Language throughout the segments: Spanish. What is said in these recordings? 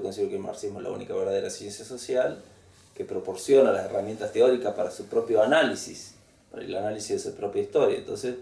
considero que el marxismo es la única verdadera ciencia social que proporciona las herramientas teóricas para su propio análisis, para el análisis de su propia historia. Entonces,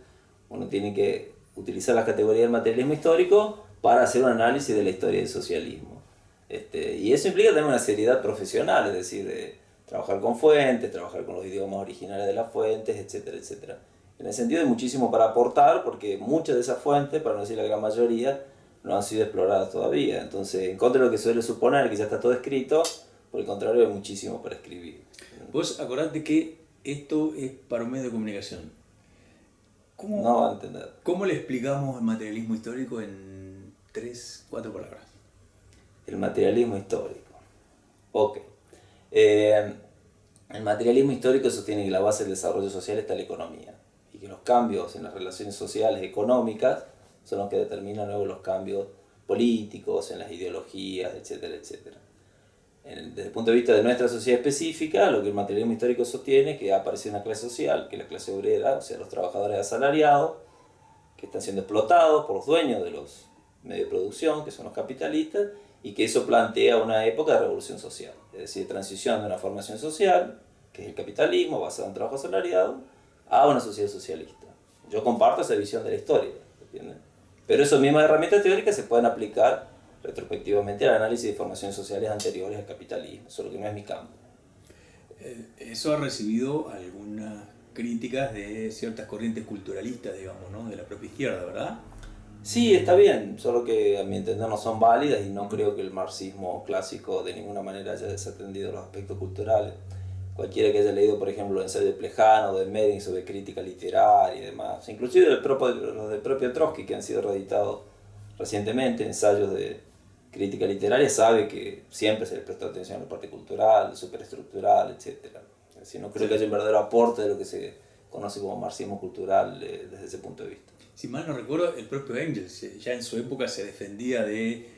uno tiene que utilizar la categoría del materialismo histórico para hacer un análisis de la historia del socialismo. Y eso implica también una seriedad profesional, es decir, de trabajar con fuentes, trabajar con los idiomas originales de las fuentes, etcétera, etcétera. En ese sentido hay muchísimo para aportar, porque muchas de esas fuentes, para no decir la gran mayoría, no han sido exploradas todavía. Entonces, en contra de lo que suele suponer, que ya está todo escrito, por el contrario, hay muchísimo para escribir. Vos acordate que esto es para un medio de comunicación. No va a entender. ¿Cómo le explicamos el materialismo histórico en 3, 4 palabras? El materialismo histórico. Ok. El materialismo histórico sostiene que la base del desarrollo social está en la economía y que los cambios en las relaciones sociales y económicas son los que determinan luego los cambios políticos, en las ideologías, etcétera, etcétera. Desde el punto de vista de nuestra sociedad específica, lo que el materialismo histórico sostiene es que ha aparecido una clase social, que es la clase obrera, o sea, los trabajadores asalariados, que están siendo explotados por los dueños de los medios de producción, que son los capitalistas, y que eso plantea una época de revolución social, es decir, transición de una formación social, que es el capitalismo, basado en trabajo asalariado, a una sociedad socialista. Yo comparto esa visión de la historia, ¿entienden? Pero esas mismas herramientas teóricas se pueden aplicar retrospectivamente al análisis de formaciones sociales anteriores al capitalismo, solo que no es mi campo. Eso ha recibido algunas críticas de ciertas corrientes culturalistas, digamos, ¿no? De la propia izquierda, ¿verdad? Sí, está bien, solo que a mi entender no son válidas y no creo que el marxismo clásico de ninguna manera haya desatendido los aspectos culturales. Cualquiera que haya leído, por ejemplo, el ensayo de Plejano o de Medin sobre crítica literaria y demás, inclusive los del propio Trotsky, que han sido reeditados recientemente, ensayos de crítica literaria, sabe que siempre se le prestó atención a la parte cultural, superestructural, etc. Es decir, no creo que haya un verdadero aporte de lo que se conoce como marxismo cultural desde ese punto de vista. Si mal no recuerdo, el propio Engels ya en su época se defendía de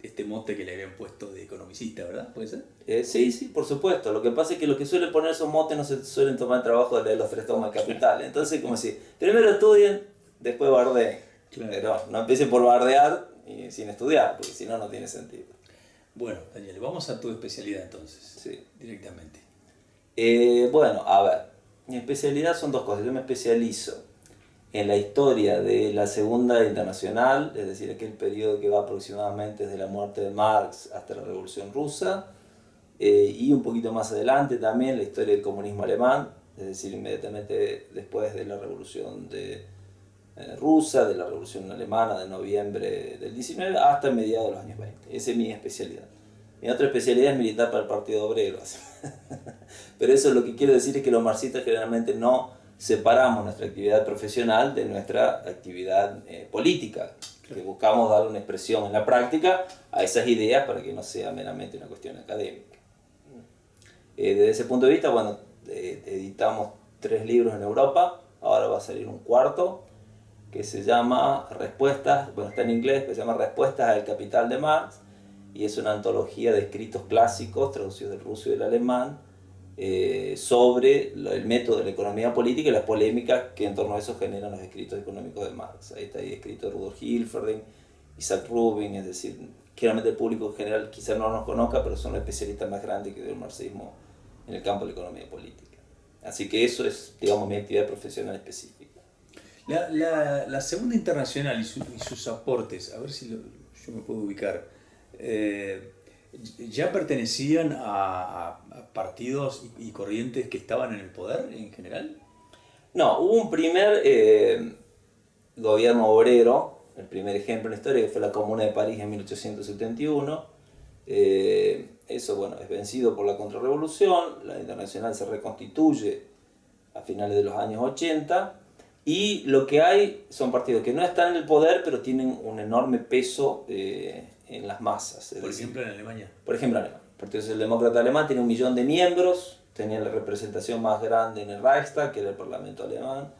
este mote que le habían puesto de economicista, ¿verdad? ¿Puede ser? Sí, por supuesto. Lo que pasa es que los que suelen poner esos motes no se suelen tomar el trabajo de leer los 3 tomos del Capital. Entonces, como si primero estudien, después bardeen. Claro. Pero no empiecen por bardear y sin estudiar, porque si no, no tiene sentido. Bueno, Daniel, vamos a tu especialidad entonces, Sí. directamente. Bueno, a ver, mi especialidad son 2 cosas. Yo me especializo en la historia de la Segunda Internacional, es decir, aquel periodo que va aproximadamente desde la muerte de Marx hasta la Revolución Rusa, y un poquito más adelante también la historia del comunismo alemán, es decir, inmediatamente después de la Revolución rusa, de la Revolución Alemana de noviembre del 19 hasta mediados de los años 20. Esa es mi especialidad. Mi otra especialidad es militar para el Partido Obrero. Pero eso lo que quiero decir es que los marxistas generalmente no separamos nuestra actividad profesional de nuestra actividad política, que buscamos darle una expresión en la práctica a esas ideas para que no sea meramente una cuestión académica. Desde ese punto de vista, bueno, editamos 3 libros en Europa, ahora va a salir un 4, que se llama Respuestas, bueno, está en inglés, pero se llama Respuestas al Capital de Marx, y es una antología de escritos clásicos traducidos del ruso y del alemán, sobre el método de la economía política y las polémicas que en torno a eso generan los escritos económicos de Marx. Ahí está escrito Rudolf Hilferding, Isaac Rubin, es decir, generalmente el público en general quizás no nos conozca, pero son los especialistas más grandes que dio el marxismo en el campo de la economía política. Así que eso es, digamos, mi actividad profesional específica. La Segunda Internacional y sus aportes, a ver si yo me puedo ubicar, ¿ya pertenecían a partidos y corrientes que estaban en el poder en general? No, hubo un primer gobierno obrero, el primer ejemplo en la historia, que fue la Comuna de París en 1871. Eso, bueno, es vencido por la contrarrevolución, la Internacional se reconstituye a finales de los años 80, y lo que hay son partidos que no están en el poder, pero tienen un enorme peso en las masas. Por ejemplo, en Alemania. Por ejemplo, en Alemania. El Partido Socialdemócrata Alemán tiene 1 millón de miembros, tenía la representación más grande en el Reichstag, que era el Parlamento alemán.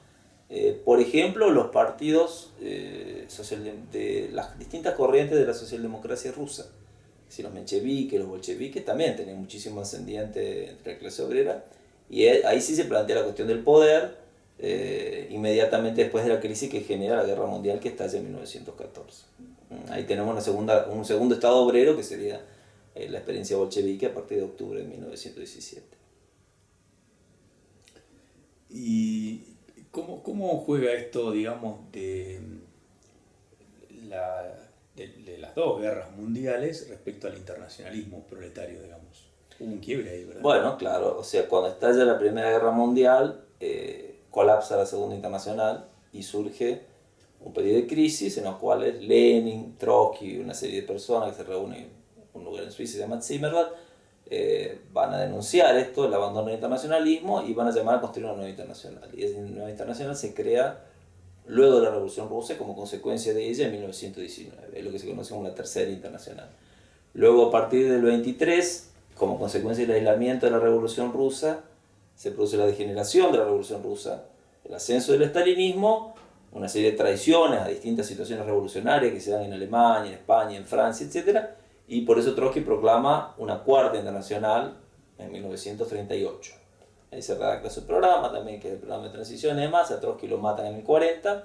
Por ejemplo, los partidos de las distintas corrientes de la socialdemocracia rusa, si los mencheviques, los bolcheviques, también tenían muchísimo ascendiente entre la clase obrera, y ahí sí se plantea la cuestión del poder, inmediatamente después de la crisis que genera la Guerra Mundial que estalla en 1914. Ahí tenemos un segundo estado obrero que sería la experiencia bolchevique a partir de octubre de 1917. ¿Y cómo juega esto, digamos, de las dos guerras mundiales respecto al internacionalismo proletario, digamos? Hubo un quiebre ahí, ¿verdad? Bueno, claro, o sea, cuando estalla la Primera Guerra Mundial, colapsa la Segunda Internacional y surge un periodo de crisis en los cuales Lenin, Trotsky y una serie de personas que se reúnen en un lugar en Suiza, se llama Zimmerwald, van a denunciar esto, el abandono del internacionalismo, y van a llamar a construir una nueva internacional. Y esa nueva internacional se crea luego de la Revolución Rusa como consecuencia de ella en 1919, es lo que se conoce como la Tercera Internacional. Luego, a partir del 23, como consecuencia del aislamiento de la Revolución Rusa, se produce la degeneración de la Revolución Rusa, el ascenso del estalinismo, una serie de traiciones a distintas situaciones revolucionarias que se dan en Alemania, en España, en Francia, etc. Y por eso Trotsky proclama una Cuarta Internacional en 1938. Ahí se redacta su programa también, que es el programa de transición y demás. A Trotsky lo matan en el 40,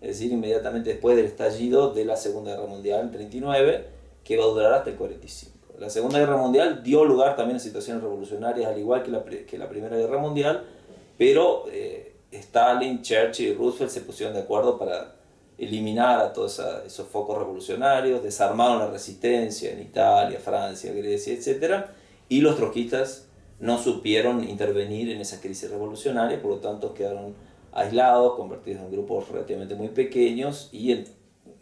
es decir, inmediatamente después del estallido de la Segunda Guerra Mundial en 39, que va a durar hasta el 45. La Segunda Guerra Mundial dio lugar también a situaciones revolucionarias, al igual que la Primera Guerra Mundial, pero Stalin, Churchill y Roosevelt se pusieron de acuerdo para eliminar a todos esos focos revolucionarios, desarmaron la resistencia en Italia, Francia, Grecia, etc. Y los trotskistas no supieron intervenir en esa crisis revolucionaria, por lo tanto quedaron aislados, convertidos en grupos relativamente muy pequeños, y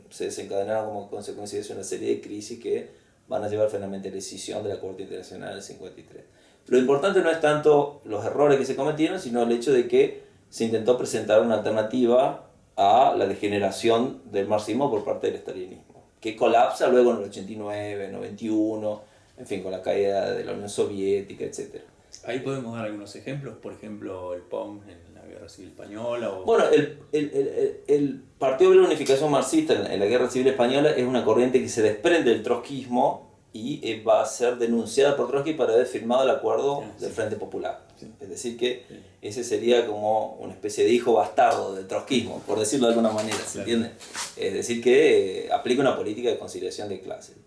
se desencadenaron como consecuencia de eso una serie de crisis que van a llevar finalmente a la decisión de la Corte Internacional del 53. Lo importante no es tanto los errores que se cometieron, sino el hecho de que se intentó presentar una alternativa a la degeneración del marxismo por parte del estalinismo, que colapsa luego en el 89, 91, en fin, con la caída de la Unión Soviética, etc. Ahí podemos dar algunos ejemplos, por ejemplo, el POM en la Guerra Civil Española. Bueno, el Partido Obrero de Unificación Marxista en la Guerra Civil Española es una corriente que se desprende del trotskismo y va a ser denunciada por Trotsky para haber firmado el acuerdo del Frente Popular. Sí. Es decir que ese sería como una especie de hijo bastardo del trotskismo, por decirlo de alguna manera, ¿se entiende? Es decir que aplica una política de conciliación de clases.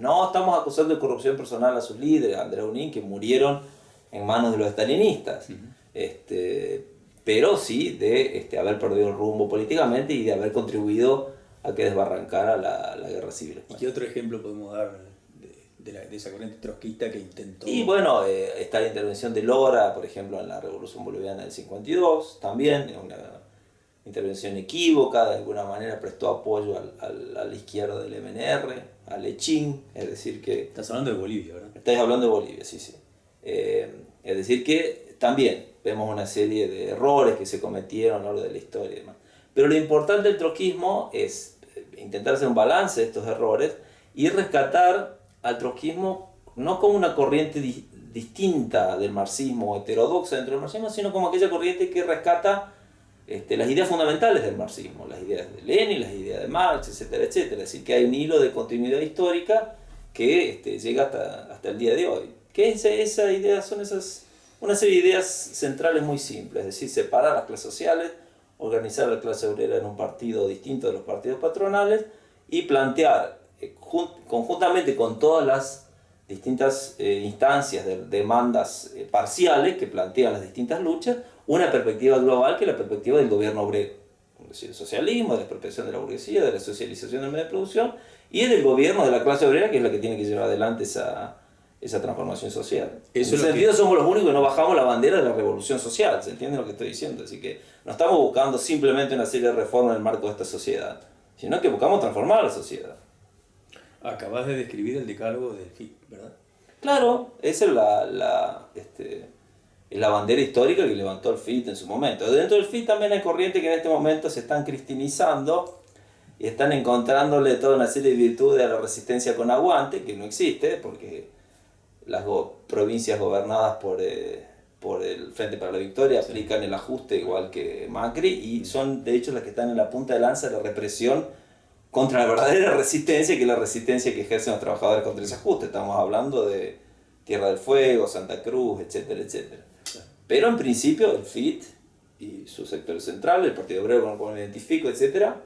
No estamos acusando de corrupción personal a sus líderes, Andrei Unin, que murieron en manos de los estalinistas, pero sí de haber perdido el rumbo políticamente y de haber contribuido a que desbarrancara la Guerra Civil Española. ¿Y qué otro ejemplo podemos dar de esa corriente trotskista que intentó? Y bueno, está la intervención de Lora, por ejemplo, en la Revolución Boliviana del 52, también una intervención equívoca, de alguna manera prestó apoyo a la izquierda del MNR, a Lechín, es decir que... Estás hablando de Bolivia, ¿verdad? Estáis hablando de Bolivia, sí, sí. Es decir que también vemos una serie de errores que se cometieron a lo largo de la historia y demás. Pero lo importante del trotskismo es intentar hacer un balance de estos errores y rescatar al trotskismo no como una corriente distinta del marxismo, heterodoxa dentro del marxismo, sino como aquella corriente que rescata las ideas fundamentales del marxismo, las ideas de Lenin, las ideas de Marx, etcétera, etcétera. Es decir, que hay un hilo de continuidad histórica que llega hasta el día de hoy. ¿Qué es esa idea? Son una serie de ideas centrales muy simples, es decir, separar las clases sociales, organizar la clase obrera en un partido distinto de los partidos patronales y plantear conjuntamente con todas las distintas instancias de demandas parciales que plantean las distintas luchas, una perspectiva global que es la perspectiva del gobierno obrero, es decir, el socialismo, de la expropiación de la burguesía, de la socialización del medio de producción y del gobierno de la clase obrera, que es la que tiene que llevar adelante esa transformación social. En ese sentido somos los únicos que no bajamos la bandera de la revolución social, ¿se entiende lo que estoy diciendo? Así que no estamos buscando simplemente una serie de reformas en el marco de esta sociedad, sino que buscamos transformar la sociedad. Acabas de describir el decálogo del FIT, ¿verdad? Claro, esa es la bandera histórica que levantó el FIT en su momento. Dentro del FIT también hay corrientes que en este momento se están cristianizando y están encontrándole toda una serie de virtudes a la resistencia con aguante, que no existe, porque las provincias gobernadas por el Frente para la Victoria aplican el ajuste igual que Macri y son de hecho las que están en la punta de lanza de la represión contra la verdadera resistencia, que es la resistencia que ejercen los trabajadores contra ese ajuste. Estamos hablando de Tierra del Fuego, Santa Cruz, etcétera, etcétera. Pero en principio el FIT y su sector central, el Partido Obrero con el cual me identifico, etcétera,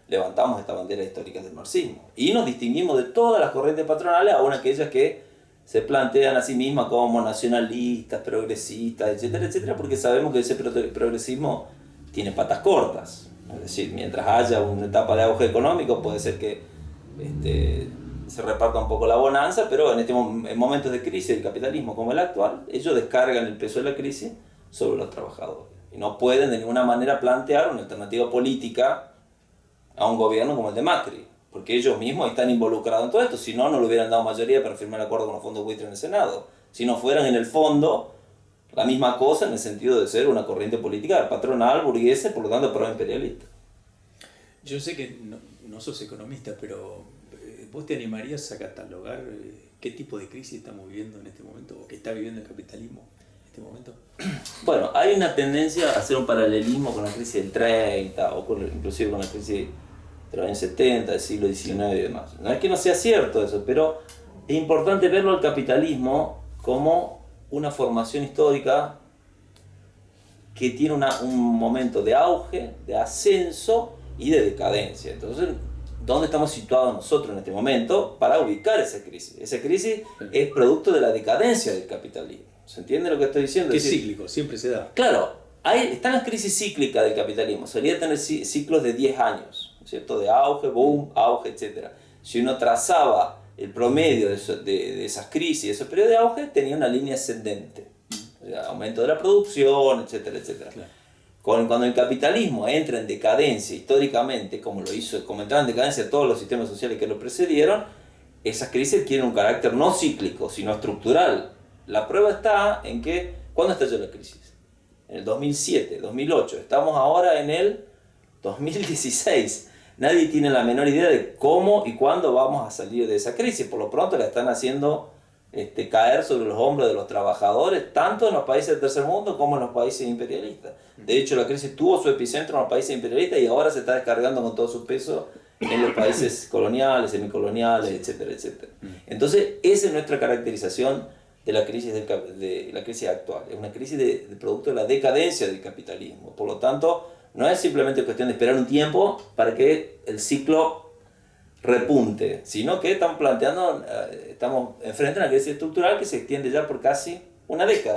levantamos esta bandera histórica del marxismo. Y nos distinguimos de todas las corrientes patronales, aún aquellas que se plantean a sí mismas como nacionalistas, progresistas, etcétera, etcétera, porque sabemos que ese progresismo tiene patas cortas. Es decir, mientras haya una etapa de auge económico, puede ser que se reparta un poco la bonanza, pero en momentos de crisis del capitalismo como el actual, ellos descargan el peso de la crisis sobre los trabajadores. Y no pueden de ninguna manera plantear una alternativa política a un gobierno como el de Macri, porque ellos mismos están involucrados en todo esto. Si no, no le hubieran dado mayoría para firmar el acuerdo con los fondos buitres en el Senado. Si no fueran en el fondo la misma cosa en el sentido de ser una corriente política patronal, burguesa, por lo tanto pro-imperialista. Yo sé que no sos economista, pero ¿vos te animarías a catalogar qué tipo de crisis estamos viviendo en este momento, o que está viviendo el capitalismo en este momento? Bueno, hay una tendencia a hacer un paralelismo con la crisis del 30, o inclusive con la crisis de los años 70, del siglo XIX y demás. No es que no sea cierto eso, pero es importante verlo al capitalismo como una formación histórica que tiene un momento de auge, de ascenso y de decadencia. Entonces, ¿dónde estamos situados nosotros en este momento para ubicar esa crisis? Esa crisis es producto de la decadencia del capitalismo. ¿Se entiende lo que estoy diciendo? Que es cíclico, siempre se da. Claro, están las crisis cíclicas del capitalismo. Solía tener ciclos de 10 años, ¿cierto? De auge, boom, auge, etc. Si uno trazaba el promedio de esas crisis, de esos periodos de auge, tenía una línea ascendente. O sea, aumento de la producción, etcétera, etcétera. Claro. Cuando el capitalismo entra en decadencia históricamente, como entraron en decadencia todos los sistemas sociales que lo precedieron, esas crisis tienen un carácter no cíclico, sino estructural. La prueba está en que, ¿cuándo estalló la crisis? En el 2007, 2008. Estamos ahora en el 2016. Nadie tiene la menor idea de cómo y cuándo vamos a salir de esa crisis. Por lo pronto la están haciendo caer sobre los hombros de los trabajadores, tanto en los países del tercer mundo como en los países imperialistas. De hecho, la crisis tuvo su epicentro en los países imperialistas y ahora se está descargando con todo su peso en los países coloniales, semicoloniales, etcétera, etcétera. Entonces, esa es nuestra caracterización de la crisis, de la crisis actual. Es una crisis de producto de la decadencia del capitalismo. Por lo tanto, no es simplemente cuestión de esperar un tiempo para que el ciclo repunte, sino que estamos enfrente a una crisis estructural que se extiende ya por casi una década.